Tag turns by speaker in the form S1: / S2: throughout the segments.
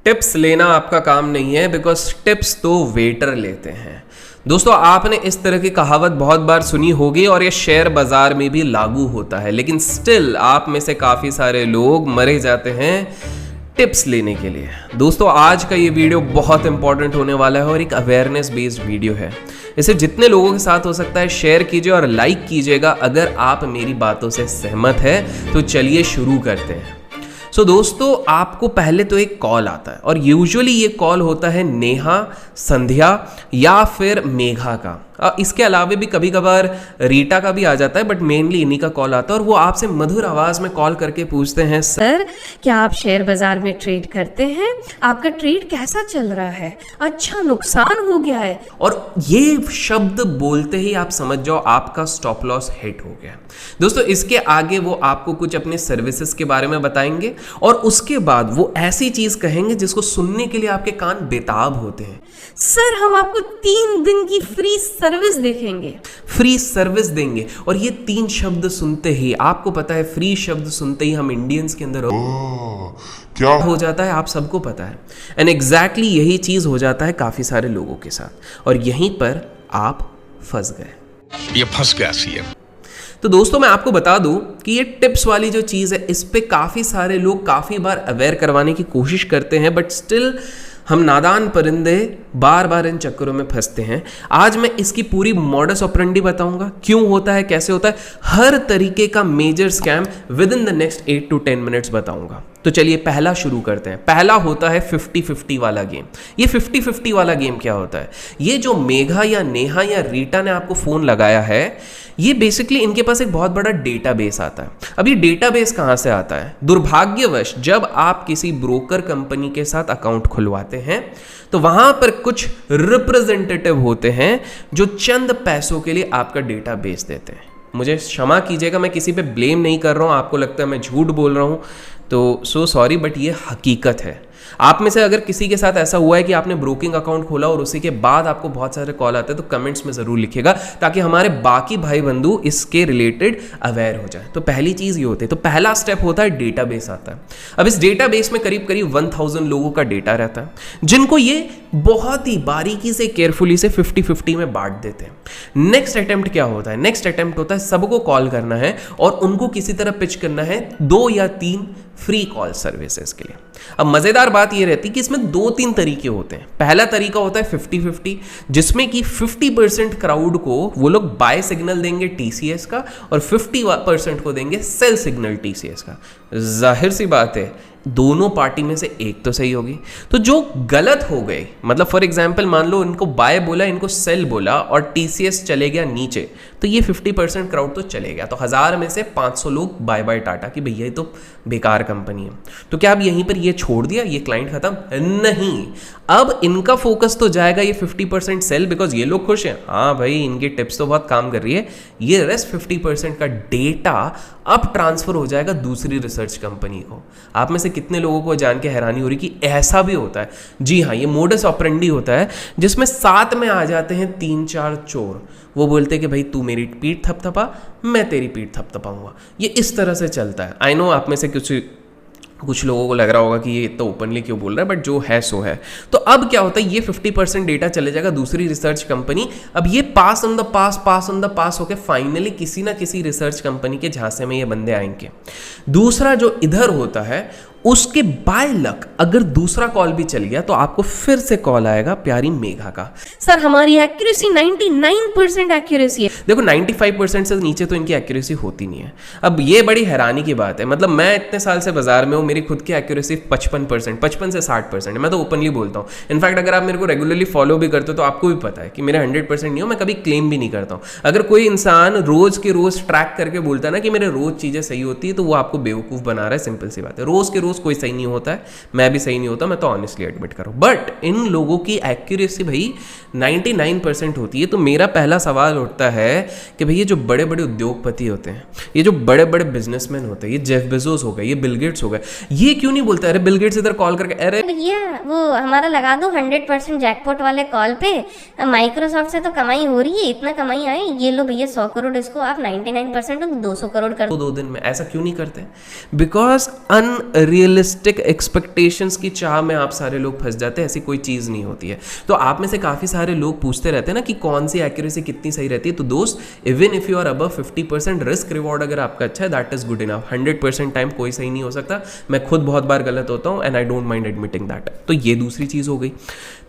S1: Tips लेना आपका काम नहीं है, बिकॉज टिप्स तो वेटर लेते हैं। दोस्तों, आपने इस तरह की कहावत बहुत बार सुनी होगी और ये शेयर बाजार में भी लागू होता है, लेकिन स्टिल आप में से काफ़ी सारे लोग मरे जाते हैं टिप्स लेने के लिए। दोस्तों, आज का ये वीडियो बहुत इंपॉर्टेंट होने वाला है और एक अवेयरनेस बेस्ड वीडियो है। इसे जितने लोगों के साथ हो सकता है शेयर कीजिए और लाइक कीजिएगा। अगर आप मेरी बातों से सहमत है तो चलिए शुरू करते हैं। दोस्तों, आपको पहले तो एक कॉल आता है और यूजुअली ये कॉल होता है नेहा, संध्या या फिर मेघा का। इसके अलावा भी कभी कभार रीटा का भी आ जाता है, बट मेनली इन्हीं का कॉल आता है और वो आपसे मधुर आवाज में कॉल करके पूछते हैं,
S2: सर क्या आप शेयर बाजार में ट्रेड करते हैं? आपका ट्रेड कैसा चल रहा है? अच्छा नुकसान हो गया है।
S1: और ये शब्द बोलते ही आप समझ जाओ आपका स्टॉप लॉस हिट हो गया। दोस्तों, इसके आगे वो आपको कुछ अपने सर्विसेज के बारे में बताएंगे और उसके बाद वो ऐसी चीज कहेंगे जिसको सुनने के लिए आपके कान बेताब होते हैं।
S2: सर हम आपको 3 दिन की फ्री सर्विस देखेंगे,
S1: फ्री सर्विस देंगे। और ये 3 शब्द सुनते ही आपको पता है, फ्री शब्द सुनते ही हम इंडियंस के अंदर क्या हो जाता है आप सबको पता है। एंड एग्जैक्टली यही चीज हो जाता है काफी सारे लोगों के साथ और यहीं पर आप फंस गए।
S3: ये फंस गया सी।
S1: तो दोस्तों, मैं आपको बता दूं कि ये टिप्स वाली जो चीज़ है, इस पे काफ़ी सारे लोग काफ़ी बार अवेयर करवाने की कोशिश करते हैं, बट स्टिल हम नादान परिंदे बार बार इन चक्करों में फंसते हैं। आज मैं इसकी पूरी मॉडस ऑपरेंडी बताऊंगा, क्यों होता है, कैसे होता है, हर तरीके का major scam within the next 8 to 10 minutes बताऊंगा। तो चलिए पहला शुरू करते हैं। पहला होता है 50-50 वाला गेम। ये 50-50 वाला गेम क्या होता है? ये जो मेघा या नेहा या रीटा ने आपको फोन लगाया है, ये बेसिकली इनके पास एक बहुत बड़ा डेटाबेस आता है। अब ये डेटाबेस कहां से आता है? दुर्भाग्यवश जब आप किसी ब्रोकर कंपनी के साथ अकाउंट खुलवाते हैं तो वहां पर कुछ रिप्रेजेंटेटिव होते हैं जो चंद पैसों के लिए आपका डेटाबेस देते हैं। मुझे क्षमा कीजिएगा, मैं किसी पे ब्लेम नहीं कर रहा हूं, आपको लगता है मैं झूठ बोल रहा हूं तो सो सॉरी, बट ये हकीकत है। आप में से अगर किसी के साथ ऐसा हुआ है कि आपने ब्रोकिंग अकाउंट खोला और उसी के बाद आपको बहुत सारे कॉल आते हैं, तो कमेंट्स में जरूर लिखिएगा ताकि हमारे बाकी भाई बंधु इसके रिलेटेड अवेयर हो जाए। तो पहली चीज ये होती है, तो पहला स्टेप होता है डेटाबेस आता है। अब इस डेटाबेस में करीब करीब 1000 लोगों का डेटा रहता है, जिनको ये बहुत ही बारीकी से केयरफुली से 50-50 में बांट देते हैं। नेक्स्ट अटेम्प्ट क्या होता है? नेक्स्ट अटेम्प्ट होता है सबको कॉल करना है और उनको किसी तरह पिच करना है 2 या 3 फ्री कॉल सर्विसेज के लिए। अब मजेदार बात यह रहती है कि इसमें 2-3 तरीके होते हैं। पहला तरीका होता है 50-50, जिसमें कि 50% क्राउड को वो लोग बाय सिग्नल देंगे TCS का और 50% को देंगे सेल सिग्नल TCS का। जाहिर सी बात है दोनों पार्टी में से एक तो सही होगी। तो जो गलत हो गए, मतलब फॉर एग्जांपल मान लो इनको बाय बोला, इनको सेल बोला और TCS चले गया नीचे, तो ये 50% क्राउड तो चले गया। तो 1000 में से 500 लोग बाय बाय टाटा कि भैया ये तो बेकार कंपनी है। तो क्या अब यहीं पर ये छोड़ दिया, ये क्लाइंट खत्म? नहीं, अब इनका फोकस तो जाएगा ये 50% सेल, बिकॉज ये लोग खुश हैं, हाँ भाई इनकी टिप्स तो बहुत काम कर रही है। ये रेस्ट 50% का डेटा अब ट्रांसफर हो जाएगा दूसरी रिसर्च कंपनी को। आप में से कितने लोगों को जान के हैरानी हो रही कि ऐसा भी होता है? जी हाँ, ये मोडस ऑपरेंडी होता है जिसमें साथ में आ जाते हैं 3-4 चोर। वो बोलते हैं कि भाई तू मेरी पीठ थपथपा, मैं तेरी पीठ थपथपाऊंगा। ये इस तरह से चलता है। आई नो आप में से कुछ लोगों को लग रहा होगा कि ये तो ओपनली क्यों बोल रहा है, बट जो है सो है। तो अब क्या होता है, ये 50% डेटा चले जाएगा दूसरी रिसर्च कंपनी। अब ये पास ऑन द पास होके फाइनली किसी ना किसी रिसर्च कंपनी के झांसे में ये बंदे आएंगे। दूसरा जो इधर होता है, उसके बाय लक अगर दूसरा कॉल भी चल गया तो आपको फिर से कॉल आएगा प्यारी मेघा का।
S2: सर हमारी एक्यूरेसी 99% एक्यूरेसी है।
S1: देखो 95% से नीचे तो इनकी एक्यूरेसी होती नहीं है। अब ये बड़ी हैरानी की बात है, मतलब मैं इतने साल से बाजार में हूँ, मेरी खुद की एक्यूरेसी 55% 55 से 60% है। मैं तो ओपनली बोलता हूँ। इनफैक्ट अगर आप मेरे को रेगुलरली फॉलो भी करते हो तो आपको भी पता है कि मेरा 100% नहीं हो, मैं कभी क्लेम भी नहीं करता हूँ। अगर कोई इंसान रोज के रोज ट्रैक करके बोलता है ना कि मेरे रोज चीजें सही होती है, तो वो आपको बेवकूफ बना रहा है। सिंपल सी बात है, रोज के रोज कोई सही नहीं होता है, मैं भी सही नहीं होता, मैं तो ऑनेस्टली एडमिट करूं। बट इन लोगों की एक्यूरेसी भाई 99% होती है। तो मेरा पहला सवाल उठता है कि भाई ये जो बड़े बड़े उद्योगपति होते हैं, ये जो बड़े बड़े बिजनेसमैन होते हैं, ये जेफ बेजोस हो गए, ये बिल गेट्स हो गए, ये क्यों नहीं बोलता अरे बिल गेट्स इधर कॉल करके अरे
S4: भैया वो हमारा लगा दो 100% जैकपॉट वाले कॉल पे, माइक्रोसॉफ्ट से तो कमाई हो रही है, इतना कमाई आए, ये लो भैया 100 करोड़, इसको आप 99% 200 करोड़ कर
S1: 2 दिन में। ऐसा क्यों नहीं करते? बिकॉज अनरियल अनरियलिस्टिक एक्सपेक्टेशंस की चाह में आप सारे लोग फंस जाते हैं, ऐसी कोई चीज़ नहीं होती है। तो आप में से काफ़ी सारे लोग पूछते रहते हैं ना कि कौन सी एक्यूरेसी कितनी सही रहती है। तो दोस्त, even if you are above 50%, risk reward अगर आपका अच्छा है, that is good enough. 100% time कोई सही नहीं हो सकता। मैं खुद बहुत बार गलत होता हूँ and I don't mind admitting that. तो ये दूसरी चीज़ हो गई।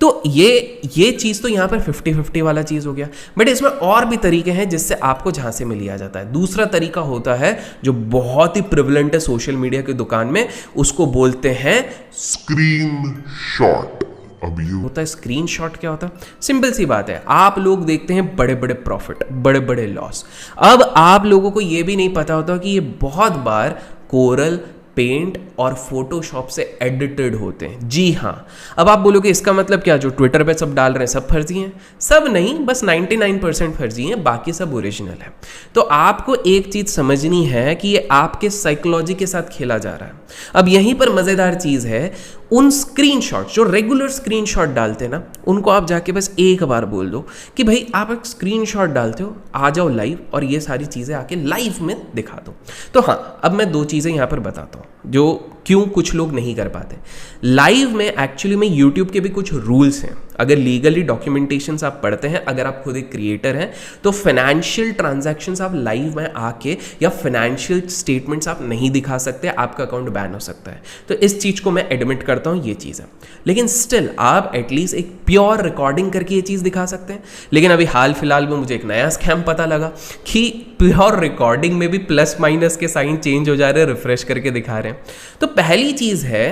S1: तो ये चीज़ तो यहाँ पर 50-50 वाला चीज़ हो गया। बट इसमें और भी तरीके हैं जिससे आपको झांसे में लिया जाता है। दूसरा तरीका होता है जो बहुत ही प्रिवलेंट है सोशल मीडिया की दुकान में, उसको बोलते हैं
S3: स्क्रीन शॉट। अब ये
S1: होता है स्क्रीन शॉट। क्या होता है? सिंपल सी बात है, आप लोग देखते हैं बड़े बड़े प्रॉफिट, बड़े बड़े लॉस। अब आप लोगों को ये भी नहीं पता होता कि ये बहुत बार कोरल, पेंट और फोटोशॉप से एडिटेड होते हैं। जी हाँ। अब आप बोलोगे इसका मतलब क्या, जो ट्विटर पे सब डाल रहे हैं सब फर्जी हैं? सब नहीं, बस 99% फर्जी हैं, बाकी सब ओरिजिनल है। तो आपको एक चीज समझनी है कि ये आपके साइकोलॉजी के साथ खेला जा रहा है। अब यहीं पर मजेदार चीज है, उन स्क्रीनशॉट जो रेगुलर स्क्रीनशॉट डालते हैं ना, उनको आप जाके बस एक बार बोल दो कि भाई आप एक स्क्रीनशॉट डालते हो, आ जाओ लाइव और ये सारी चीज़ें आके लाइव में दिखा दो। तो हाँ, अब मैं 2 चीज़ें यहाँ पर बताता हूँ जो क्यों कुछ लोग नहीं कर पाते। लाइव में एक्चुअली में यूट्यूब के भी कुछ रूल्स हैं। अगर लीगली डॉक्यूमेंटेशंस आप पढ़ते हैं, अगर आप खुद एक क्रिएटर हैं, तो फाइनेंशियल ट्रांजैक्शंस आप लाइव में आके या फाइनेंशियल स्टेटमेंट्स आप नहीं दिखा सकते, आपका अकाउंट बैन हो सकता है। तो इस चीज़ को मैं एडमिट करता हूँ, ये चीज़ है। लेकिन स्टिल आप एटलीस्ट एक प्योर रिकॉर्डिंग करके ये चीज़ दिखा सकते हैं। लेकिन अभी हाल फिलहाल में मुझे एक नया स्कैम पता लगा कि प्योर रिकॉर्डिंग में भी प्लस माइनस के साइन चेंज हो जा रहे हैं, रिफ्रेश करके दिखा रहे हैं। तो पहली चीज़ है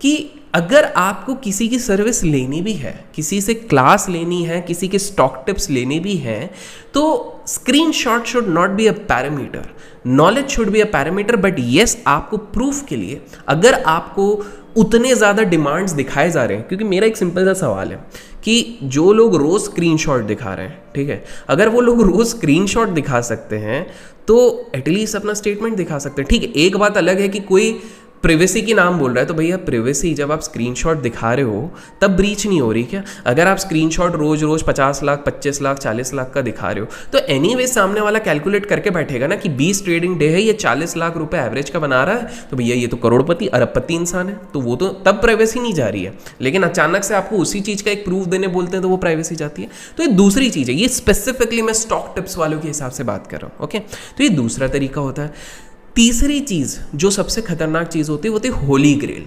S1: कि अगर आपको किसी की सर्विस लेनी भी है, किसी से क्लास लेनी है, किसी के स्टॉक टिप्स लेने भी हैं, तो screenshot should not be a parameter, knowledge should be a parameter. But yes, आपको प्रूफ के लिए अगर आपको उतने ज़्यादा डिमांड्स दिखाए जा रहे हैं, क्योंकि मेरा एक सिंपल सा सवाल है कि जो लोग रोज़ स्क्रीनशॉट दिखा रहे हैं, ठीक है, अगर वो लोग रोज़ स्क्रीनशॉट दिखा सकते हैं तो एटलीस्ट अपना स्टेटमेंट दिखा सकते हैं। ठीक है, एक बात अलग है कि कोई प्रिवेसी की नाम बोल रहा है, तो भैया प्रिवेसी जब आप स्क्रीनशॉट दिखा रहे हो तब ब्रीच नहीं हो रही क्या? अगर आप स्क्रीनशॉट रोज रोज 50 लाख, 25 लाख, 40 लाख का दिखा रहे हो, तो एनीवे सामने वाला कैलकुलेट करके बैठेगा ना कि 20 ट्रेडिंग डे है, ये 40 लाख रुपए एवरेज का बना रहा है, तो भैया ये तो करोड़पति अरबपति इंसान है, तो वो तो तब प्राइवेसी नहीं जा रही है। लेकिन अचानक से आपको उसी चीज का एक प्रूफ देने बोलते हैं तो वो प्राइवेसी जाती है। तो ये दूसरी चीज है, ये स्पेसिफिकली मैं स्टॉक टिप्स वालों के हिसाब से बात कर रहा हूँ। ओके, तो ये दूसरा तरीका होता है। तीसरी चीज़ जो सबसे खतरनाक चीज़ होती है वो होती है होली ग्रेल।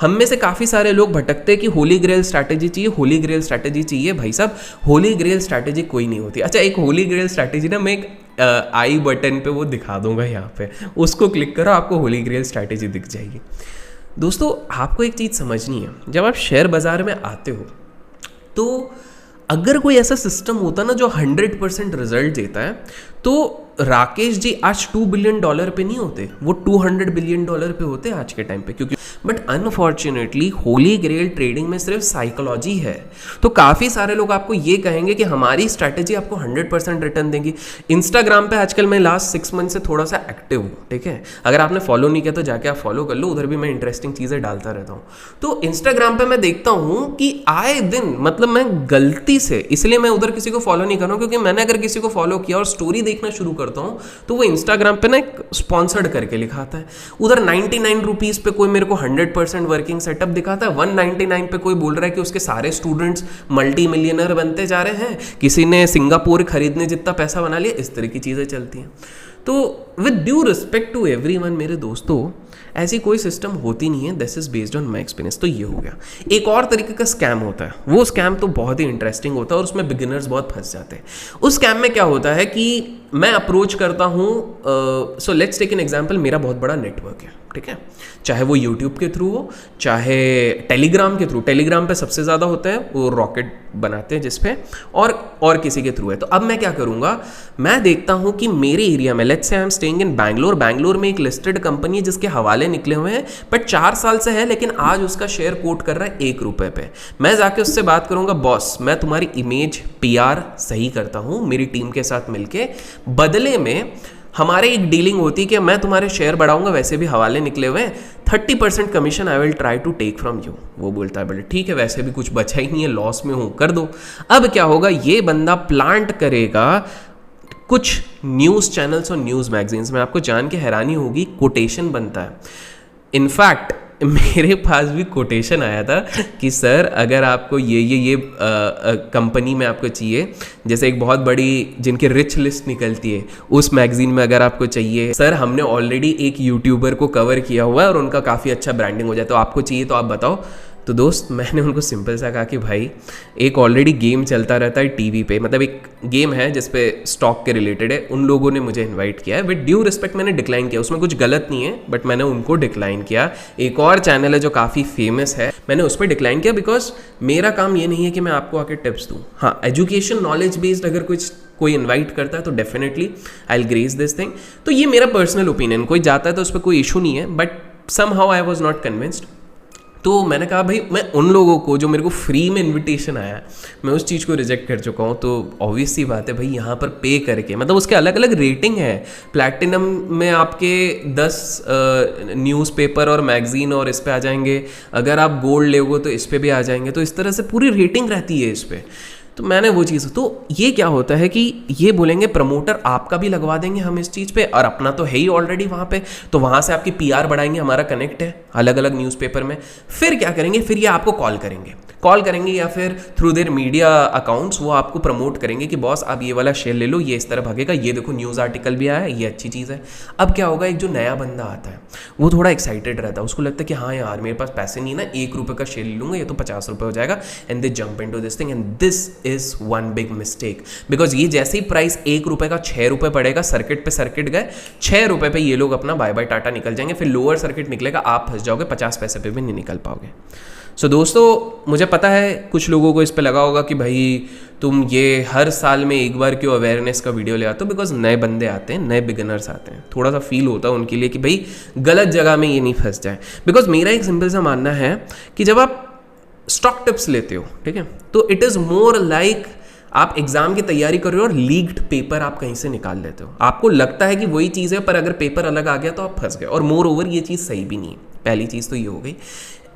S1: हम में से काफ़ी सारे लोग भटकते हैं कि होली ग्रेल स्ट्रैटेजी चाहिए, होली ग्रेल स्ट्रैटेजी चाहिए। भाई साहब, होली ग्रेल स्ट्रैटेजी कोई नहीं होती। अच्छा, एक होली ग्रेल स्ट्रैटेजी ना मैं एक आई बटन पे वो दिखा दूंगा यहाँ पे, उसको क्लिक करो, आपको होली ग्रेल स्ट्रैटेजी दिख जाएगी। दोस्तों, आपको एक चीज़ समझनी है, जब आप शेयर बाज़ार में आते हो तो अगर कोई ऐसा सिस्टम होता ना जो 100% रिजल्ट देता है, तो राकेश जी आज $2 बिलियन पे नहीं होते, वो $200 बिलियन पे होते आज के टाइम पे। क्योंकि but unfortunately holy grail trading में सिर्फ साइकोलॉजी है। तो काफ़ी सारे लोग आपको ये कहेंगे कि हमारी स्ट्रैटेजी आपको 100% रिटर्न देगी। इंस्टाग्राम पे आजकल मैं लास्ट 6 मंथ से थोड़ा सा एक्टिव हूँ, ठीक है, अगर आपने फॉलो नहीं किया तो जाके आप फॉलो कर लो, उधर भी मैं इंटरेस्टिंग चीज़ें डालता रहता हूँ। तो इंस्टाग्राम पे मैं देखता हूँ कि आए दिन, मतलब मैं गलती से, इसलिए मैं उधर किसी को फॉलो नहीं कर रहा हूँ, क्योंकि मैंने अगर किसी को फॉलो किया और स्टोरी देखना शुरू करता हूँ तो वो इंस्टाग्राम पे ना एक स्पॉन्सर्ड करके लिखाता है। उधर 99 रुपीज़ पे कोई मेरे को 100% वर्किंग सेटअप दिखाता है, 199 पे कोई बोल रहा है कि उसके सारे स्टूडेंट्स मल्टी मिलियनर बनते जा रहे हैं, किसी ने सिंगापुर खरीदने जितना पैसा बना लिया। इस तरह की चीज़ें चलती हैं। तो with due respect to everyone मेरे दोस्तों, ऐसी कोई सिस्टम होती नहीं है। This is based on my experience. तो ये हो गया। एक और तरीके का स्कैम होता है, वो स्कैम तो बहुत ही इंटरेस्टिंग होता है और उसमें बिगिनर्स बहुत फंस जाते हैं। उस स्कैम में क्या होता है कि मैं अप्रोच करता हूँ, so let's take an example, मेरा बहुत बड़ा नेटवर्क है, ठीक है, चाहे वो यूट्यूब के थ्रू हो, चाहे टेलीग्राम के थ्रू। टेलीग्राम पे सबसे ज़्यादा होता है, वो रॉकेट बनाते हैं जिसपे, और किसी के थ्रू है। तो अब मैं क्या करूँगा, मैं देखता हूँ कि मेरे एरिया में, let's say I am staying in Bangalore में एक लिस्टेड कंपनी है जिसके हवाले निकले हुए हैं, बट 4 साल से है, लेकिन आज उसका शेयर कोट कर रहा है ₹1 पे। मैं जाके उससे बात करूँगा, बॉस मैं तुम्हारी इमेज PR सही करता हूँ मेरी टीम के साथ मिलके, बदले में हमारे एक डीलिंग होती है कि मैं तुम्हारे शेयर बढ़ाऊंगा, वैसे भी हवाले निकले हुए हैं, 30% commission I will try to take from you. वो बोलता है बोले ठीक है, वैसे भी कुछ बचा ही नहीं है, लॉस में हूँ, कर दो। अब क्या होगा, ये बंदा प्लांट करेगा कुछ न्यूज़ चैनल्स और न्यूज़ मैगजीन्स में, आपको जान के हैरानी होगी, कोटेशन बनता है। इनफैक्ट मेरे पास भी कोटेशन आया था कि सर अगर आपको ये कंपनी में आपको चाहिए, जैसे एक बहुत बड़ी जिनकी रिच लिस्ट निकलती है उस मैगजीन में अगर आपको चाहिए, सर हमने ऑलरेडी एक यूट्यूबर को कवर किया हुआ है और उनका काफ़ी अच्छा ब्रांडिंग हो जाए, तो आपको चाहिए तो आप बताओ। तो दोस्त मैंने उनको सिंपल सा कहा कि भाई एक ऑलरेडी गेम चलता रहता है टीवी पे, मतलब एक गेम है जिस पे स्टॉक के रिलेटेड है, उन लोगों ने मुझे इनवाइट किया है, विद ड्यू रिस्पेक्ट मैंने डिक्लाइन किया, उसमें कुछ गलत नहीं है बट मैंने उनको डिक्लाइन किया। एक और चैनल है जो काफ़ी फेमस है, मैंने उस पर डिक्लाइन किया बिकॉज मेरा काम ये नहीं है कि मैं आपको आके टिप्स दूँ। हाँ, एजुकेशन नॉलेज बेस्ड अगर कुछ कोई इन्वाइट करता है तो definitely I will grace this thing. तो ये मेरा पर्सनल ओपिनियन, कोई जाता है तो उस पर कोई इशू नहीं है, but somehow I was not convinced. तो मैंने कहा भाई मैं उन लोगों को जो मेरे को फ्री में इनविटेशन आया मैं उस चीज़ को रिजेक्ट कर चुका हूँ, तो ऑब्वियस सी बात है भाई यहाँ पर पे करके, मतलब उसके अलग अलग रेटिंग है। प्लैटिनम में आपके 10 न्यूज़पेपर और मैगजीन और इस पे आ जाएंगे, अगर आप गोल्ड लेगो तो इस पे भी आ जाएंगे, तो इस तरह से पूरी रेटिंग रहती है इस पर। तो मैंने वो चीज़, तो ये क्या होता है कि ये बोलेंगे प्रमोटर आपका भी लगवा देंगे हम इस चीज़ पे, और अपना तो है ही ऑलरेडी वहाँ पे, तो वहाँ से आपकी पीआर बढ़ाएंगे, हमारा कनेक्ट है अलग अलग न्यूज़पेपर में। फिर क्या करेंगे, फिर ये आपको कॉल करेंगे या फिर थ्रू देयर मीडिया अकाउंट्स वो आपको प्रमोट करेंगे कि बॉस आप ये वाला शेयर ले लो, ये इस तरह भागेगा, ये देखो न्यूज़ आर्टिकल भी आया है, ये अच्छी चीज़ है। अब क्या होगा, एक जो नया बंदा आता है वो थोड़ा एक्साइटेड रहता है, उसको लगता है कि हाँ यार मेरे पास पैसे नहीं है ना, 1 रुपये का शेयर ले लूँगा, ये तो 50 रुपये हो जाएगा, and they jump into this thing, and this is one big mistake. Because ये जैसे ही प्राइस 1 रुपये का 6 रुपये पड़ेगा, सर्किट पे सर्किट गए, 6 रुपये पे ये लोग अपना बाय बाय टाटा निकल जाएंगे, फिर लोअर सर्किट निकलेगा, आप फंस जाओगे, 50 पैसे पे भी नहीं निकल पाओगे। सो दोस्तों मुझे पता है कुछ लोगों को इस पे लगा होगा कि भाई तुम ये हर साल में एक बार क्यों अवेयरनेस का वीडियो ले आते हो, बिकॉज नए बंदे आते हैं, नए बिगिनर्स आते हैं, थोड़ा सा फील होता है उनके लिए कि भाई गलत जगह में ये नहीं फंस जाए। बिकॉज मेरा एक सिंपल सा मानना है कि जब आप स्टॉक टिप्स लेते हो, ठीक है, तो इट इज़ मोर लाइक आप एग्जाम की तैयारी कर रहे हो और लीक्ड पेपर आप कहीं से निकाल लेते हो, आपको लगता है कि वही चीज़ है, पर अगर पेपर अलग आ गया तो आप फंस गए, और मोर ओवर ये चीज़ सही भी नहीं है। पहली चीज़ तो ये हो गई।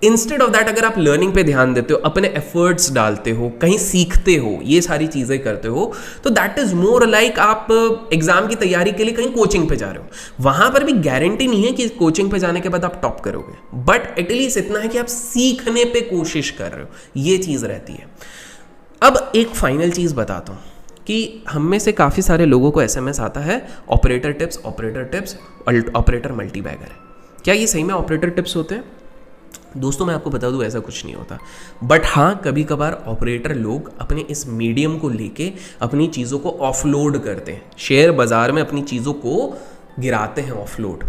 S1: इंस्टेड ऑफ दैट अगर आप लर्निंग पे ध्यान देते हो, अपने एफर्ट्स डालते हो, कहीं सीखते हो, ये सारी चीज़ें करते हो, तो दैट इज़ मोर लाइक आप एग्जाम की तैयारी के लिए कहीं कोचिंग पे जा रहे हो। वहाँ पर भी गारंटी नहीं है कि कोचिंग पे जाने के बाद आप टॉप करोगे, बट एटलीस्ट इतना है कि आप सीखने पे कोशिश कर रहे हो, ये चीज़ रहती है। अब एक फाइनल चीज़ बताता हूँ कि हम में से काफ़ी सारे लोगों को SMS आता है ऑपरेटर टिप्स, ऑपरेटर मल्टीबैगर है। क्या ये सही में ऑपरेटर टिप्स होते हैं? दोस्तों मैं आपको बता दूं ऐसा कुछ नहीं होता, बट हाँ कभी कभार ऑपरेटर लोग अपने इस मीडियम को लेके अपनी चीज़ों को ऑफलोड करते हैं, शेयर बाज़ार में अपनी चीज़ों को गिराते हैं ऑफलोड।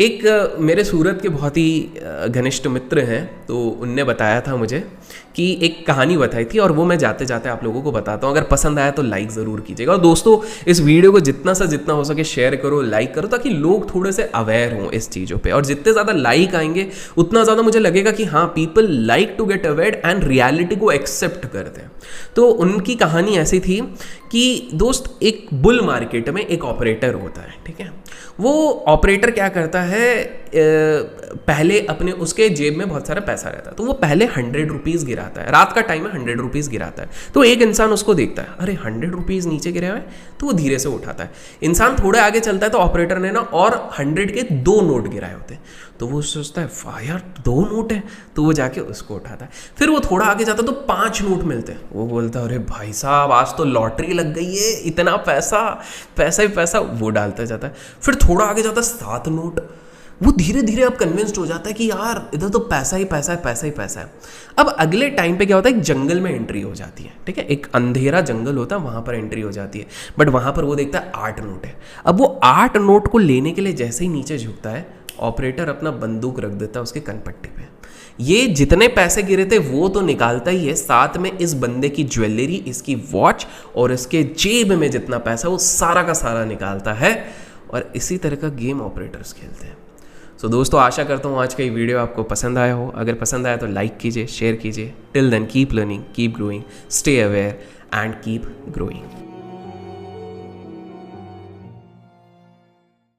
S1: एक मेरे सूरत के बहुत ही घनिष्ठ मित्र हैं, तो उनने बताया था मुझे कि एक कहानी बताई थी, और वो मैं जाते जाते आप लोगों को बताता हूँ। अगर पसंद आया तो लाइक ज़रूर कीजिएगा, और दोस्तों इस वीडियो को जितना हो सके शेयर करो, लाइक करो, ताकि लोग थोड़े से अवेयर हों इस चीज़ों पे। और जितने ज़्यादा लाइक आएंगे उतना ज़्यादा मुझे लगेगा कि हाँ people like to get aware and reality को एक्सेप्ट करते हैं। तो उनकी कहानी ऐसी थी कि दोस्त एक बुल मार्केट में एक ऑपरेटर होता है, ठीक है। वो ऑपरेटर क्या करता है, पहले अपने उसके जेब में बहुत सारा पैसा रहता है, तो वो पहले 100 रुपीज़ गिराता है, रात का टाइम है, 100 रुपीज़ गिराता है। तो एक इंसान उसको देखता है, अरे 100 रुपीज़ नीचे गिरे हुए हैं, तो वो धीरे से उठाता है। इंसान थोड़े आगे चलता है तो ऑपरेटर ने ना और 100 के 2 नोट गिराए होते हैं, तो वो सोचता है वाह यार 2 नोट है, तो वो जाके उसको उठाता है। फिर वो थोड़ा आगे जाता है तो 5 नोट मिलते हैं, वो बोलता है अरे भाई साहब आज तो लॉटरी लग गई है, इतना पैसा ही पैसा, वो डालता जाता है। फिर थोड़ा आगे जाता है 7 नोट, वो धीरे धीरे अब कन्विंस्ड हो जाता है कि यार इधर तो पैसा ही पैसा है। अब अगले टाइम पे क्या होता है, एक जंगल में एंट्री हो जाती है, ठीक है, एक अंधेरा जंगल होता है, वहाँ पर एंट्री हो जाती है। बट वहाँ पर वो देखता है 8 नोट है। अब वो 8 नोट को लेने के लिए जैसे ही नीचे झुकता है, ऑपरेटर अपना बंदूक रख देता है उसके कनपट्टी पे। ये जितने पैसे गिरे थे वो तो निकालता ही है, साथ में इस बंदे की ज्वेलरी, इसकी वॉच और इसके जेब में जितना पैसा वो सारा का सारा निकालता है, और इसी तरह का गेम ऑपरेटर्स खेलते हैं। तो दोस्तों आशा करता हूँ आज का ये वीडियो आपको पसंद आया हो। अगर पसंद आया तो लाइक कीजिए, शेयर कीजिए। Till then keep learning, keep growing, stay aware and keep growing.